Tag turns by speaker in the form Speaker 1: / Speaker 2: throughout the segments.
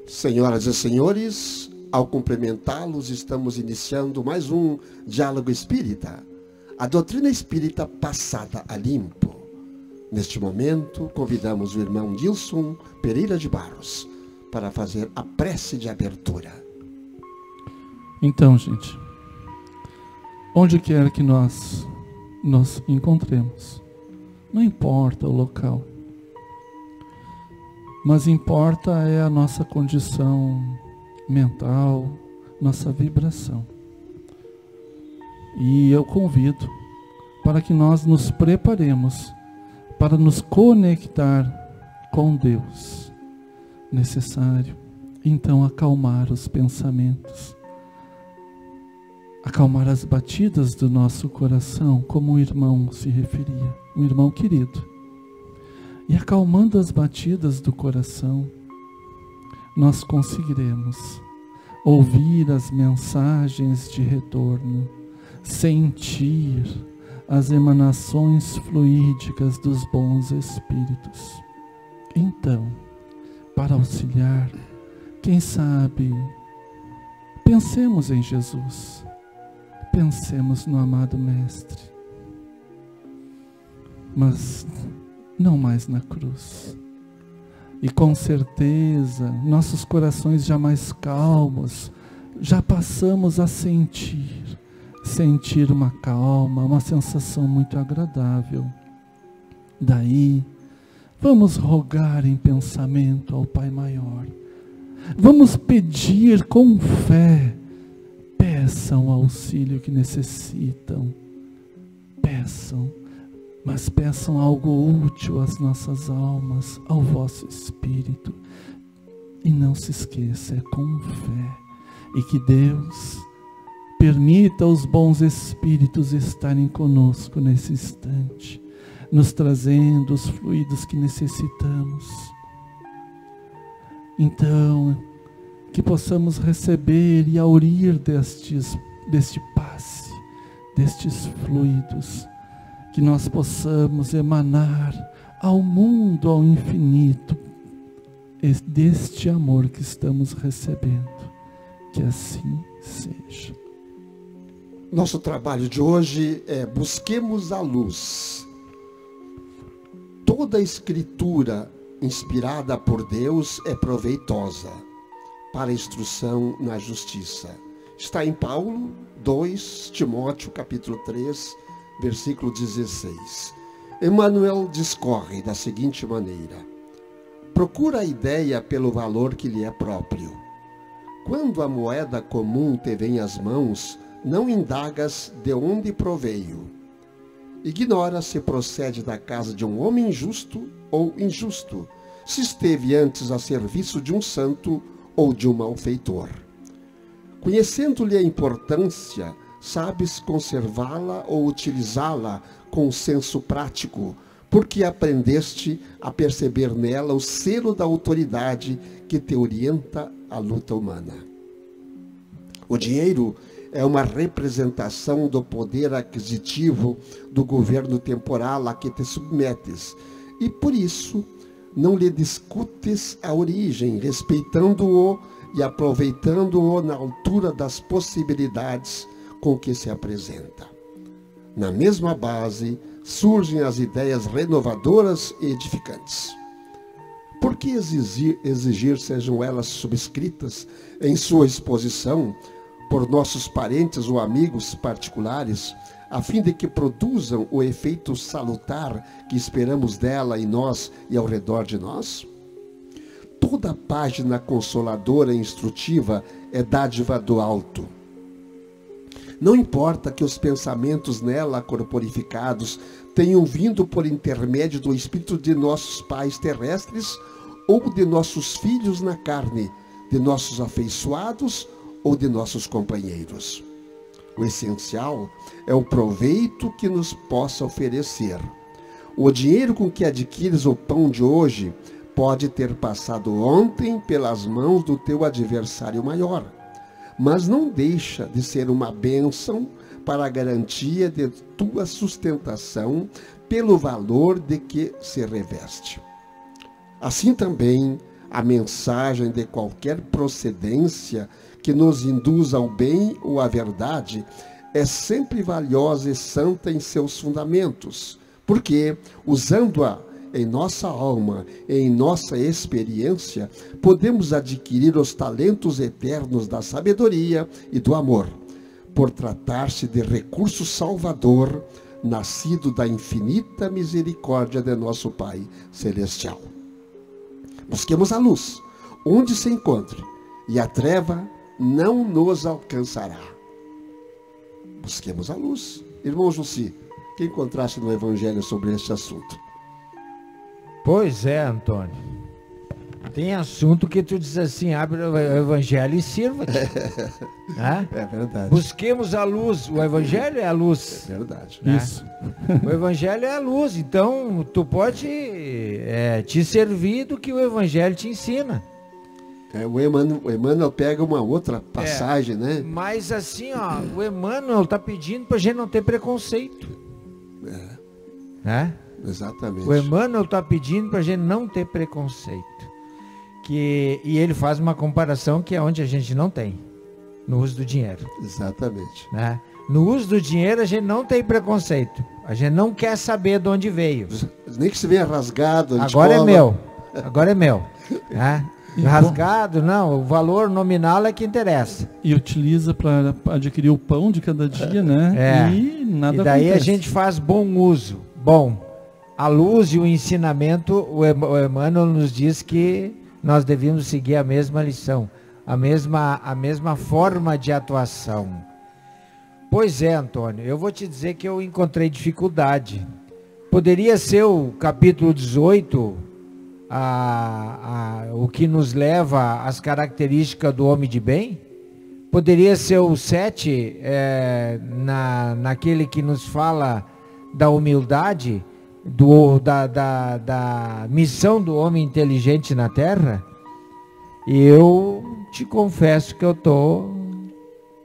Speaker 1: Senhoras e senhores, ao cumprimentá-los, estamos iniciando mais um Diálogo Espírita, a doutrina espírita passada a limpo. Neste momento, convidamos o irmão Nilson Pereira de Barros para fazer a prece de abertura.
Speaker 2: Então, gente, onde quer que nós nos encontremos, não importa o local, mas importa é a nossa condição mental, nossa vibração. E eu convido para que nós nos preparemos para nos conectar com Deus. Necessário, então, acalmar os pensamentos, acalmar as batidas do nosso coração, como o irmão se referia, um irmão querido. E acalmando as batidas do coração, nós conseguiremos ouvir as mensagens de retorno, sentir as emanações fluídicas dos bons espíritos. Então, para auxiliar, quem sabe, pensemos em Jesus, pensemos no amado Mestre, mas não mais na cruz. E com certeza, nossos corações já mais calmos, já passamos a sentir uma calma, uma sensação muito agradável. Daí, vamos rogar em pensamento ao Pai Maior. Vamos pedir com fé. Peçam o auxílio que necessitam. Peçam. Mas peçam algo útil às nossas almas, ao vosso espírito. E não se esqueça, é com fé. E que Deus permita os bons espíritos estarem conosco nesse instante, nos trazendo os fluidos que necessitamos. Então, que possamos receber e aurir deste passe, destes fluidos, que nós possamos emanar ao mundo, ao infinito, deste amor que estamos recebendo. Que assim seja.
Speaker 1: Nosso trabalho de hoje é busquemos a luz. Toda escritura inspirada por Deus é proveitosa para a instrução na justiça. Está em Paulo 2, Timóteo capítulo 3, versículo 16. Emmanuel discorre da seguinte maneira: procura a ideia pelo valor que lhe é próprio. Quando a moeda comum te vem às mãos, não indagas de onde proveio. Ignora se procede da casa de um homem justo ou injusto, se esteve antes a serviço de um santo ou de um malfeitor. Conhecendo-lhe a importância, sabes conservá-la ou utilizá-la com senso prático, porque aprendeste a perceber nela o selo da autoridade que te orienta à luta humana. O dinheiro é uma representação do poder aquisitivo do governo temporal a que te submetes, e por isso não lhe discutes a origem, respeitando-o e aproveitando-o na altura das possibilidades com que se apresenta. Na mesma base surgem as ideias renovadoras e edificantes. Por que exigir sejam elas subscritas em sua exposição por nossos parentes ou amigos particulares, a fim de que produzam o efeito salutar que esperamos dela em nós e ao redor de nós? Toda página consoladora e instrutiva é dádiva do alto. Não importa que os pensamentos nela corporificados tenham vindo por intermédio do espírito de nossos pais terrestres ou de nossos filhos na carne, de nossos afeiçoados ou de nossos companheiros. O essencial é o proveito que nos possa oferecer. O dinheiro com que adquires o pão de hoje pode ter passado ontem pelas mãos do teu adversário maior, mas não deixa de ser uma bênção para a garantia de tua sustentação pelo valor de que se reveste. Assim também, A mensagem de qualquer procedência que nos induza ao bem ou à verdade é sempre valiosa e santa em seus fundamentos, porque, usando-a em nossa alma e em nossa experiência, podemos adquirir os talentos eternos da sabedoria e do amor, por tratar-se de recurso salvador, nascido da infinita misericórdia de nosso Pai Celestial. Busquemos a luz, onde se encontre, e a treva não nos alcançará. Busquemos a luz. Irmão Jussi, o que encontraste no Evangelho sobre este assunto?
Speaker 3: Pois é, Antônio. Tem assunto que tu diz assim, abre o Evangelho e sirva-te.
Speaker 1: É verdade.
Speaker 3: Busquemos a luz. O Evangelho é a luz.
Speaker 1: É verdade.
Speaker 3: Né?
Speaker 2: Isso.
Speaker 3: O Evangelho é a luz. Então, tu pode te servir do que o Evangelho te ensina.
Speaker 1: O Emmanuel pega uma outra passagem, né?
Speaker 3: Mas assim, ó, o Emmanuel está pedindo para a gente não ter preconceito. Né?
Speaker 1: Exatamente.
Speaker 3: O Emmanuel está pedindo para a gente não ter preconceito. E ele faz uma comparação que é onde a gente não tem, no uso do dinheiro.
Speaker 1: Exatamente.
Speaker 3: Né? No uso do dinheiro a gente não tem preconceito. A gente não quer saber de onde veio.
Speaker 1: Nem que se venha rasgado.
Speaker 3: Agora é meu. Agora é meu. Né? Rasgado, não. O valor nominal é que interessa.
Speaker 2: E utiliza para adquirir o pão de cada dia, né? E nada
Speaker 3: E daí
Speaker 2: acontece.
Speaker 3: a gente faz bom uso. Bom, a luz e o ensinamento, o Emmanuel nos diz que nós devíamos seguir a mesma lição, a mesma forma de atuação. Pois é, Antônio, eu vou te dizer que eu encontrei dificuldade. Poderia ser o capítulo 18, o que nos leva às características do homem de bem? Poderia ser o 7, naquele que nos fala da humildade, da missão do homem inteligente na Terra? E eu te confesso que eu estou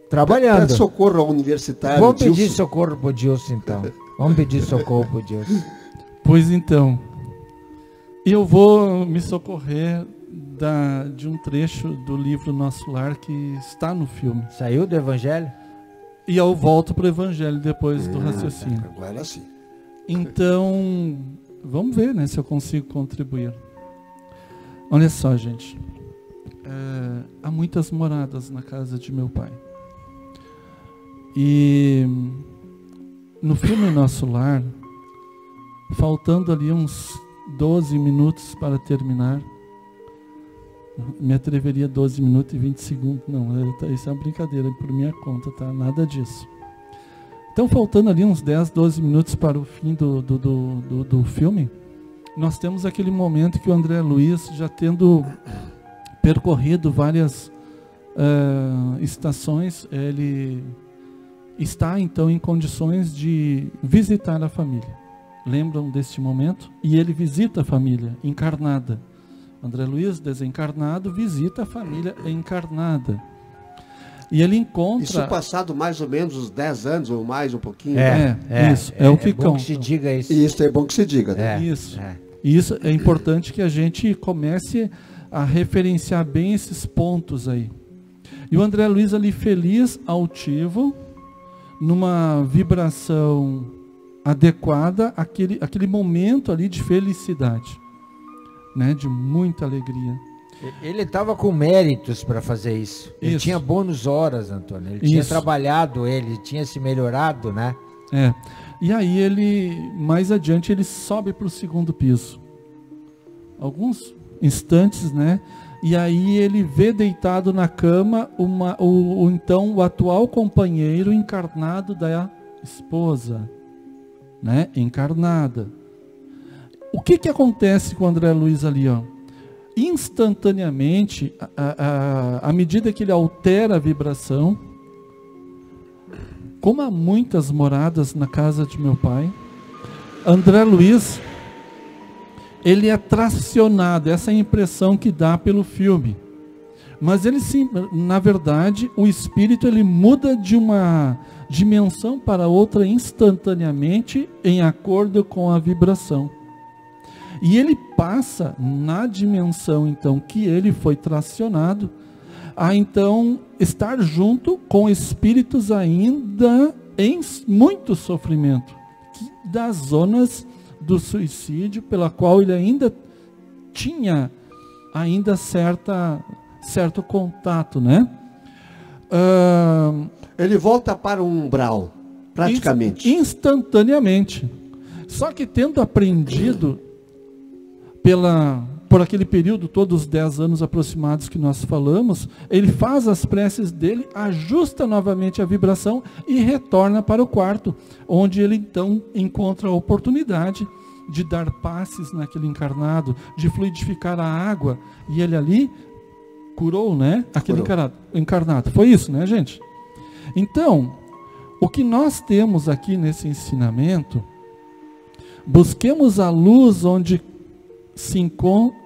Speaker 3: trabalhando.
Speaker 1: Pede socorro ao universitário.
Speaker 3: Vamos pedir socorro para o Dilson, então. Vamos pedir socorro para o Dilson.
Speaker 2: Pois então, eu vou me socorrer de um trecho do livro Nosso Lar que está no filme.
Speaker 3: Saiu do Evangelho?
Speaker 2: E eu volto para o Evangelho depois do raciocínio.
Speaker 1: Agora sim.
Speaker 2: Então, vamos ver, né, se eu consigo contribuir. Olha só, gente. Há muitas moradas na casa de meu pai. E no filme Nosso Lar, faltando ali uns 12 minutos para terminar, me atreveria 12 minutos e 20 segundos. Não, isso é uma brincadeira por minha conta, tá? Nada disso. Então, faltando ali uns 10, 12 minutos para o fim do filme, nós temos aquele momento que o André Luiz, já tendo percorrido várias estações, ele está então em condições de visitar a família. Lembram deste momento? E ele visita a família encarnada. André Luiz, desencarnado, visita a família encarnada. E ele encontra...
Speaker 1: Isso passado mais ou menos uns 10 anos ou mais um pouquinho.
Speaker 2: Isso, é o que conta.
Speaker 3: É bom que se diga isso.
Speaker 1: Isso é bom que se diga. Né?
Speaker 2: Isso. E isso é importante que a gente comece a referenciar bem esses pontos aí. E o André Luiz ali feliz, altivo, numa vibração adequada, aquele momento ali de felicidade, né, de muita alegria.
Speaker 3: Ele estava com méritos para fazer isso. Ele tinha bônus horas, Antônio. Ele tinha trabalhado, ele tinha se melhorado, né?
Speaker 2: E aí ele, mais adiante, ele sobe para o segundo piso. Alguns instantes, né? E aí ele vê deitado na cama o atual companheiro encarnado da esposa, né? Encarnada. O que acontece com o André Luiz ali, ó? Instantaneamente, à medida que ele altera a vibração, como há muitas moradas na casa de meu pai, André Luiz, ele é tracionado, essa é a impressão que dá pelo filme. Mas ele sim, na verdade, o espírito ele muda de uma dimensão para outra instantaneamente, em acordo com a vibração. E ele passa na dimensão, então, que ele foi tracionado, a então estar junto com espíritos ainda em muito sofrimento, das zonas do suicídio, pela qual ele ainda tinha certo contato, né?
Speaker 1: Ele volta para o umbral, praticamente.
Speaker 2: Instantaneamente. Só que tendo aprendido por aquele período, todos os 10 anos aproximados que nós falamos, ele faz as preces dele, ajusta novamente a vibração e retorna para o quarto, onde ele então encontra a oportunidade de dar passes naquele encarnado, de fluidificar a água, e ele ali curou, né? Aquele encarnado. Foi isso, né, gente? Então, o que nós temos aqui nesse ensinamento, busquemos a luz onde se encontre,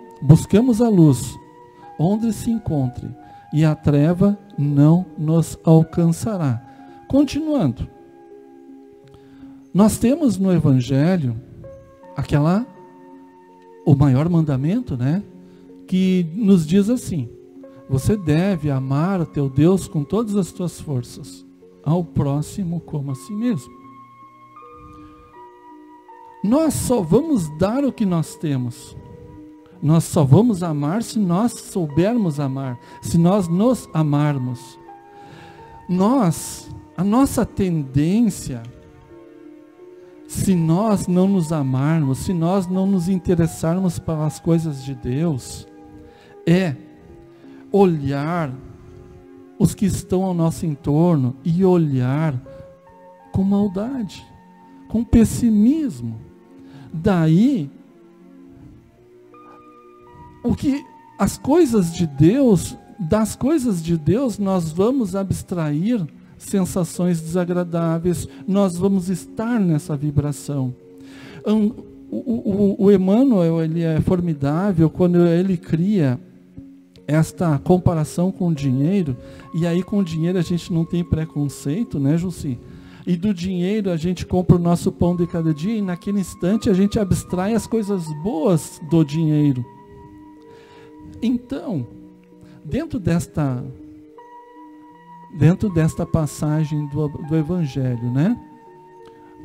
Speaker 2: e a treva não nos alcançará. Continuando, nós temos no Evangelho o maior mandamento, né? Que nos diz assim: você deve amar o teu Deus com todas as tuas forças, ao próximo como a si mesmo. Nós só vamos dar o que nós temos. Nós só vamos amar se nós soubermos amar, se nós nos amarmos. A nossa tendência, se nós não nos amarmos, se nós não nos interessarmos pelas coisas de Deus, é olhar os que estão ao nosso entorno e olhar com maldade, com pessimismo. Daí, das coisas de Deus nós vamos abstrair sensações desagradáveis, nós vamos estar nessa vibração. O Emmanuel, ele é formidável quando ele cria esta comparação com o dinheiro, e aí com o dinheiro a gente não tem preconceito, né, Jussi? E do dinheiro a gente compra o nosso pão de cada dia, e naquele instante a gente abstrai as coisas boas do dinheiro. Então, dentro desta passagem do Evangelho, né?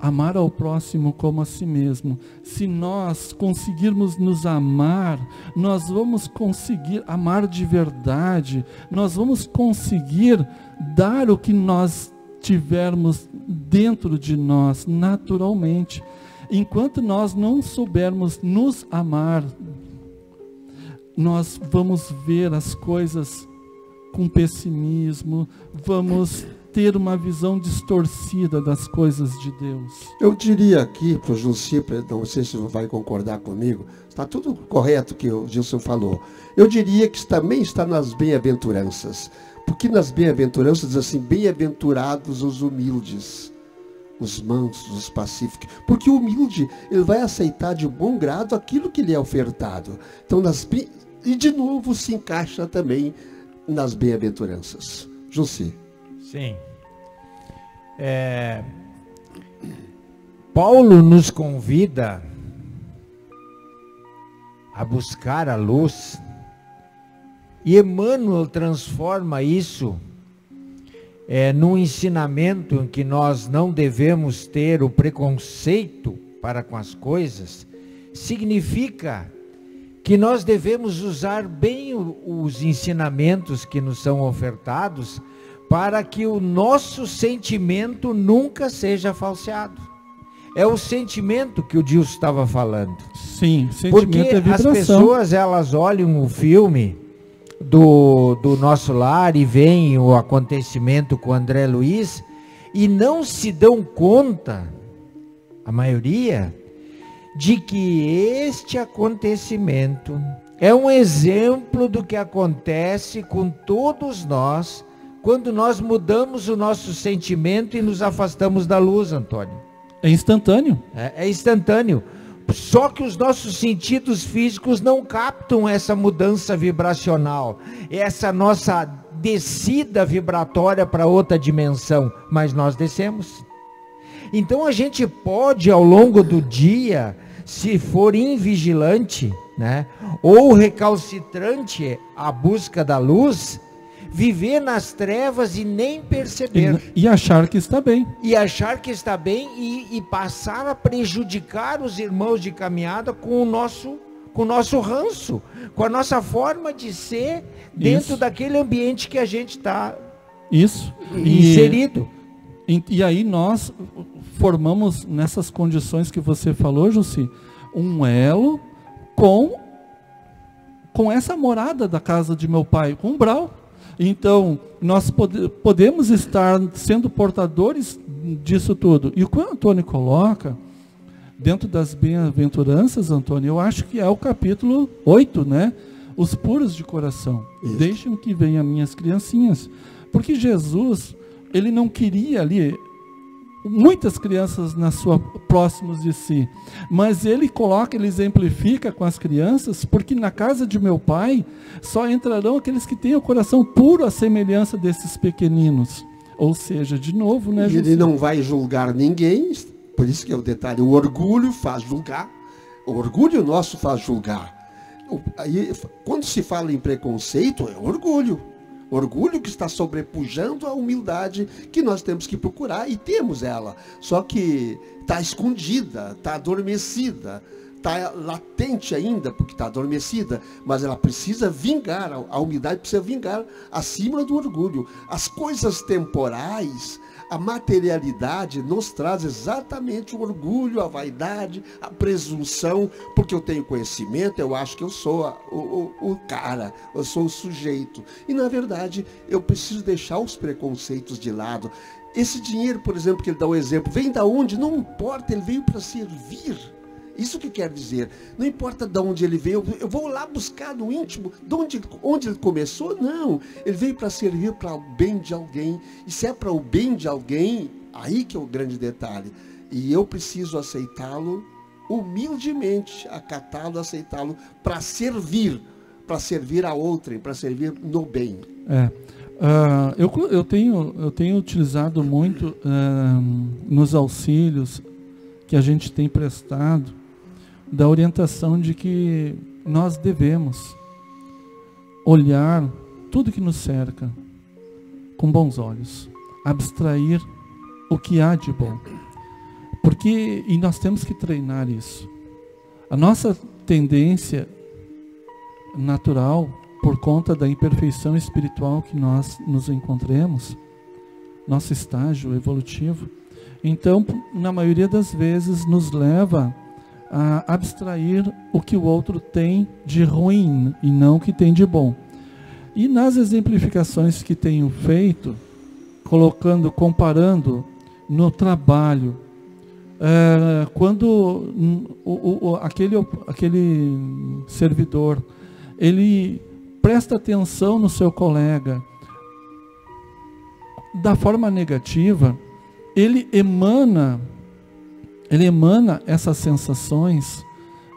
Speaker 2: Amar ao próximo como a si mesmo. Se nós conseguirmos nos amar, nós vamos conseguir amar de verdade, nós vamos conseguir dar o que nós tivermos dentro de nós, naturalmente. Enquanto nós não soubermos nos amar, nós vamos ver as coisas com pessimismo, vamos ter uma visão distorcida das coisas de Deus.
Speaker 1: Eu diria aqui para o Jussi, não sei se você vai concordar comigo, está tudo correto que o Gilson falou. Eu diria que também está nas bem-aventuranças, porque nas bem-aventuranças diz assim: bem-aventurados os humildes, os mansos, os pacíficos, porque o humilde, ele vai aceitar de bom grado aquilo que lhe é ofertado. Então, e de novo se encaixa também nas bem-aventuranças. Jussi.
Speaker 3: Sim. Paulo nos convida a buscar a luz, e Emmanuel transforma isso num ensinamento em que nós não devemos ter o preconceito para com as coisas. Significa que nós devemos usar bem os ensinamentos que nos são ofertados, para que o nosso sentimento nunca seja falseado. É o sentimento que o Dilson estava falando.
Speaker 2: Sim, sentimento.
Speaker 3: Porque
Speaker 2: é vibração.
Speaker 3: As pessoas, elas olham o filme do Nosso Lar e veem o acontecimento com o André Luiz e não se dão conta, a maioria, de que este acontecimento é um exemplo do que acontece com todos nós quando nós mudamos o nosso sentimento e nos afastamos da luz, Antônio.
Speaker 2: É instantâneo.
Speaker 3: É instantâneo. Só que os nossos sentidos físicos não captam essa mudança vibracional, essa nossa descida vibratória para outra dimensão, mas nós descemos. Então a gente pode, ao longo do dia, se for invigilante, né, ou recalcitrante à busca da luz, viver nas trevas e nem perceber.
Speaker 2: E achar que está bem.
Speaker 3: E achar que está bem e passar a prejudicar os irmãos de caminhada com o nosso ranço, com a nossa forma de ser dentro daquele ambiente que a gente está inserido.
Speaker 2: E aí nós formamos, nessas condições que você falou, Jussi, um elo com essa morada da casa de meu pai, com o umbral. Então, nós podemos estar sendo portadores disso tudo. E o que o Antônio coloca, dentro das bem-aventuranças, Antônio, eu acho que é o capítulo 8, né? Os puros de coração. Isso. Deixem que venham minhas criancinhas. Porque Jesus, ele não queria ali muitas crianças próximos de si, mas ele exemplifica com as crianças, porque na casa de meu pai só entrarão aqueles que têm o coração puro à semelhança desses pequeninos. Ou seja, de novo, né?
Speaker 1: E ele não vai julgar ninguém, por isso que é o detalhe, o orgulho faz julgar, o orgulho nosso faz julgar. Aí, quando se fala em preconceito, é orgulho. Orgulho que está sobrepujando a humildade que nós temos que procurar, e temos ela. Só que está escondida, está adormecida, está latente ainda, porque está adormecida, mas ela precisa vingar, a humildade precisa vingar acima do orgulho. As coisas temporais, a materialidade nos traz exatamente o orgulho, a vaidade, a presunção, porque eu tenho conhecimento, eu acho que eu sou o cara, eu sou o sujeito. E na verdade, eu preciso deixar os preconceitos de lado. Esse dinheiro, por exemplo, que ele dá o exemplo, vem da onde? Não importa, ele veio para servir. Isso que quer dizer, não importa de onde ele veio, eu vou lá buscar no íntimo, onde ele começou, não. Ele veio para servir para o bem de alguém, e se é para o bem de alguém, aí que é o grande detalhe. E eu preciso aceitá-lo humildemente, acatá-lo, aceitá-lo para servir a outrem, para servir no bem.
Speaker 2: Eu tenho utilizado muito nos auxílios que a gente tem prestado, da orientação de que nós devemos olhar tudo que nos cerca com bons olhos, abstrair o que há de bom. E nós temos que treinar isso. A nossa tendência natural, por conta da imperfeição espiritual que nós nos encontremos, nosso estágio evolutivo, então, na maioria das vezes, nos leva a abstrair o que o outro tem de ruim e não o que tem de bom. E nas exemplificações que tenho feito, comparando no trabalho, quando aquele servidor, ele presta atenção no seu colega da forma negativa, ele emana essas sensações,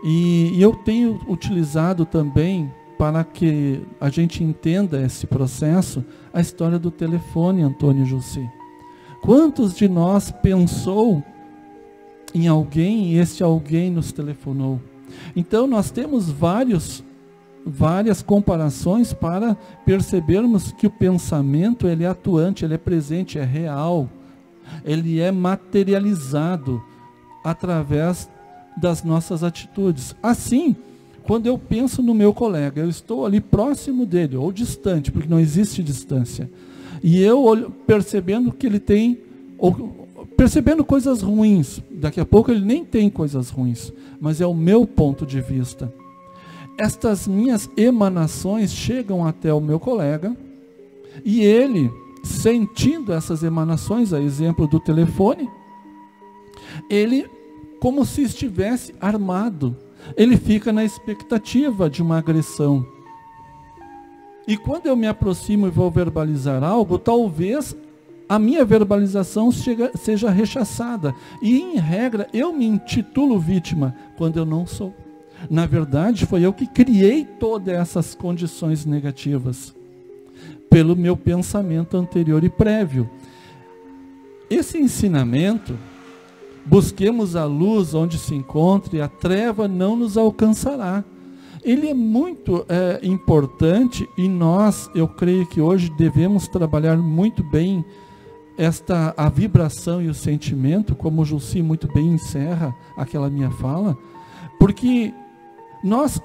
Speaker 2: e eu tenho utilizado também, para que a gente entenda esse processo, a história do telefone, Antônio e Jussi. Quantos de nós pensou em alguém e este alguém nos telefonou? Então nós temos várias comparações para percebermos que o pensamento, ele é atuante, ele é presente, é real. Ele é materializado através das nossas atitudes. Assim, quando eu penso no meu colega, eu estou ali próximo dele, ou distante, porque não existe distância, e eu olho, percebendo que ele tem, percebendo coisas ruins, daqui a pouco ele nem tem coisas ruins, mas é o meu ponto de vista. Estas minhas emanações chegam até o meu colega, e ele, sentindo essas emanações, a exemplo do telefone, ele, como se estivesse armado, ele fica na expectativa de uma agressão. E quando eu me aproximo e vou verbalizar algo, talvez a minha verbalização seja rechaçada. E, em regra, eu me intitulo vítima, quando eu não sou. Na verdade, foi eu que criei todas essas condições negativas, pelo meu pensamento anterior e prévio. Esse ensinamento, busquemos a luz onde se encontre, a treva não nos alcançará. Ele é muito importante e nós, eu creio que hoje devemos trabalhar muito bem a vibração e o sentimento, como o Jussi muito bem encerra aquela minha fala, porque nós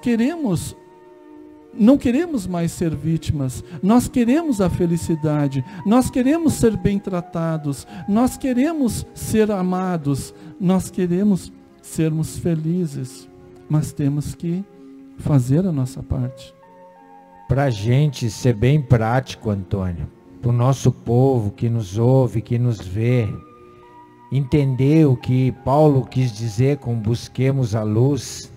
Speaker 2: não queremos mais ser vítimas, nós queremos a felicidade, nós queremos ser bem tratados, nós queremos ser amados, nós queremos sermos felizes, mas temos que fazer a nossa parte.
Speaker 3: Para a gente ser bem prático, Antônio, para o nosso povo que nos ouve, que nos vê, entender o que Paulo quis dizer com busquemos a luz,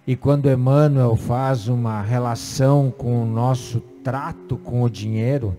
Speaker 3: e quando Emmanuel faz uma relação com o nosso trato com o dinheiro,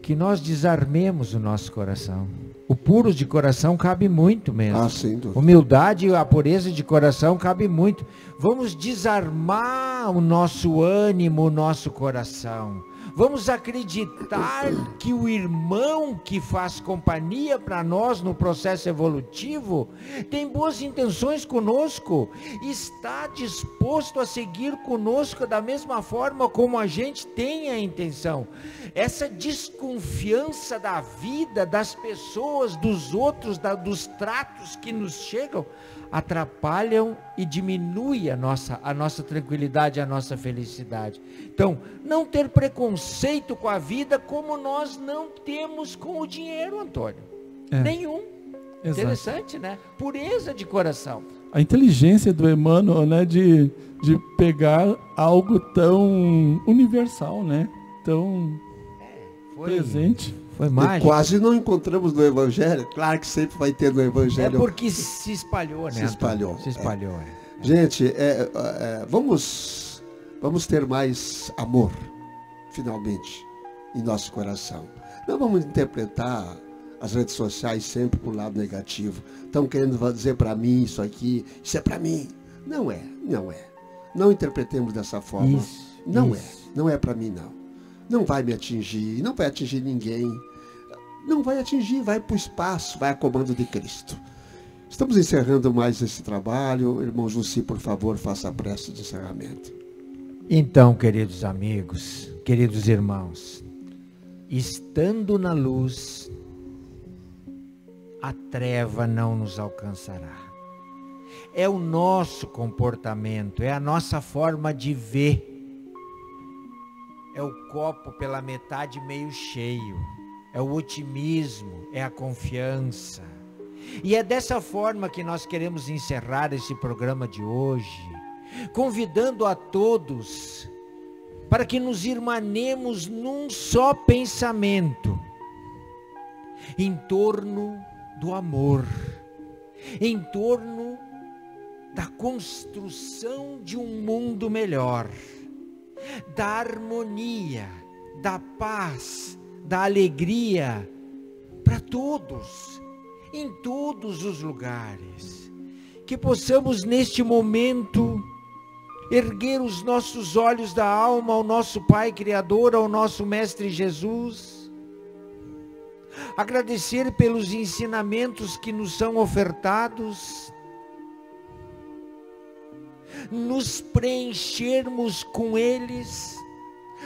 Speaker 3: que nós desarmemos o nosso coração. O puro de coração cabe muito mesmo.
Speaker 1: Sem dúvida.
Speaker 3: Humildade e a pureza de coração cabe muito. Vamos desarmar o nosso ânimo, o nosso coração. Vamos acreditar que o irmão que faz companhia para nós no processo evolutivo tem boas intenções conosco, está disposto a seguir conosco da mesma forma como a gente tem a intenção. Essa desconfiança da vida, das pessoas, dos outros, dos tratos que nos chegam, atrapalham e diminuem a nossa tranquilidade, a nossa felicidade. Então, não ter preconceito com a vida como nós não temos com o dinheiro, Antônio. Nenhum. Exato. Interessante, né? Pureza de coração.
Speaker 2: A inteligência do Emmanuel, né, de pegar algo tão universal, né? Tão presente.
Speaker 3: Foi mágico.
Speaker 1: Quase não encontramos no Evangelho. Claro que sempre vai ter no Evangelho.
Speaker 3: É porque se espalhou, né?
Speaker 1: Se espalhou.
Speaker 3: Se espalhou,
Speaker 1: Gente, vamos ter mais amor, finalmente, em nosso coração. Não vamos interpretar as redes sociais sempre para o lado negativo. Estão querendo dizer para mim isso aqui, isso é para mim. Não é. Não interpretemos dessa forma. Não é para mim, não. Não vai me atingir, não vai atingir ninguém. Não vai atingir, vai para o espaço, vai a comando de Cristo. Estamos encerrando mais esse trabalho. Irmão Jussi, por favor, faça a prece de encerramento.
Speaker 3: Então, queridos amigos, queridos irmãos, estando na luz, a treva não nos alcançará. É o nosso comportamento, é a nossa forma de ver. É o copo pela metade meio cheio, é o otimismo, é a confiança. E é dessa forma que nós queremos encerrar esse programa de hoje, convidando a todos para que nos irmanemos num só pensamento, em torno do amor, em torno da construção de um mundo melhor, da harmonia, da paz, da alegria para todos, em todos os lugares. Que possamos neste momento erguer os nossos olhos da alma ao nosso Pai Criador, ao nosso Mestre Jesus, agradecer pelos ensinamentos que nos são ofertados, nos preenchermos com eles,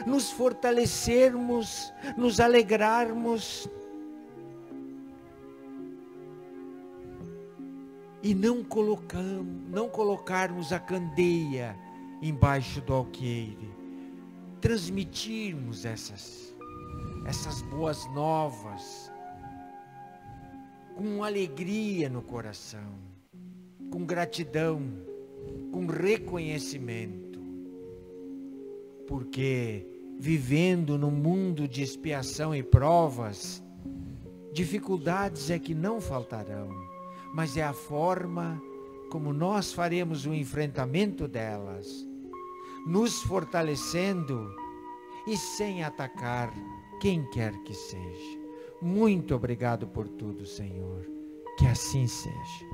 Speaker 3: nos fortalecermos, nos alegrarmos e não colocarmos a candeia embaixo do alqueire, transmitirmos essas boas novas com alegria no coração, com gratidão, com reconhecimento, porque vivendo num mundo de expiação e provas, dificuldades é que não faltarão, mas é a forma como nós faremos o enfrentamento delas, nos fortalecendo e sem atacar quem quer que seja. Muito obrigado por tudo, Senhor, que assim seja.